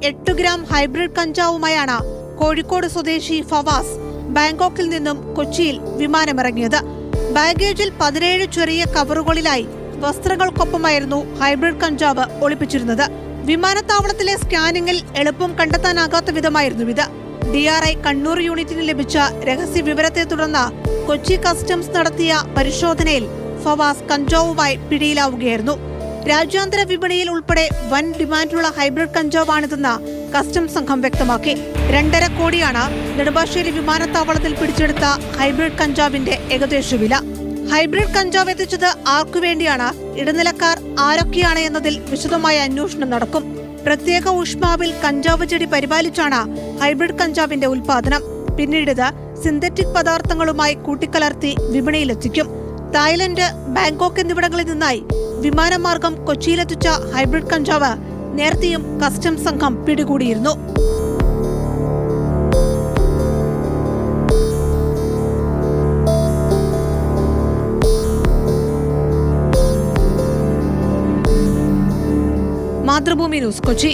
8 gram hybrid കഞ്ചാവുമായാണ് Kozhikode സ്വദേശി ഫവാസ് ബാങ്കോക്കിൽ നിന്നും കൊച്ചിയിൽ വിമാനമിറങ്ങിയത്. ബാഗേജിൽ 17 ചെറിയ കവറുകളിലായി വസ്ത്രങ്ങൾക്കൊപ്പമായിരുന്നു ഹൈബ്രിഡ് കഞ്ചാവ് ഒളിപ്പിച്ചിരുന്നത്. വിമാനത്താവളത്തിലെ സ്കാനിങ്ങിൽ എളുപ്പം കണ്ടെത്താനാകാത്ത വിധമായിരുന്നു ഇത്. DRI കണ്ണൂർ യൂണിറ്റിന് ലഭിച്ച രഹസ്യ വിവരത്തെ തുടർന്ന് കൊച്ചി കസ്റ്റംസ് നടത്തിയ പരിശോധനയിൽ ഫവാസ് കഞ്ചാവുമായി പിടിയിലാവുകയായിരുന്നു. രാജ്യാന്തര വിപണിയിൽ ഉൾപ്പെടെ വൻ ഡിമാൻഡുള്ള ഹൈബ്രിഡ് കഞ്ചാവാണിതെന്ന് കസ്റ്റംസ് സംഘം വ്യക്തമാക്കി. 2.5 കോടിയാണ് നെടുമ്പാശ്ശേരി വിമാനത്താവളത്തിൽ പിടിച്ചെടുത്ത ഹൈബ്രിഡ് കഞ്ചാവിന്റെ ഏകദേശ വില. ഹൈബ്രിഡ് കഞ്ചാവ് എത്തിച്ചത് ആർക്കുവേണ്ടിയാണ്, ഇടനിലക്കാർ ആരൊക്കെയാണ് എന്നതിൽ വിശദമായ അന്വേഷണം നടക്കും. പ്രത്യേക ഊഷ്മാവിൽ കഞ്ചാവ് ചെടി പരിപാലിച്ചാണ് ഹൈബ്രിഡ് കഞ്ചാവിന്റെ ഉൽപാദനം. പിന്നീട് ഇത് സിന്തറ്റിക് പദാർത്ഥങ്ങളുമായി കൂട്ടിക്കലർത്തി വിപണിയിലെത്തിക്കും. തായ്ലൻഡ്, ബാങ്കോക്ക് എന്നിവിടങ്ങളിൽ നിന്നായി വിമാനമാർഗം കൊച്ചിയിലെത്തിച്ച ഹൈബ്രിഡ് കഞ്ചാവ് നേരത്തെയും കസ്റ്റംസ് സംഘം പിടികൂടിയിരുന്നു. മാതൃഭൂമി ന്യൂസ്, കൊച്ചി.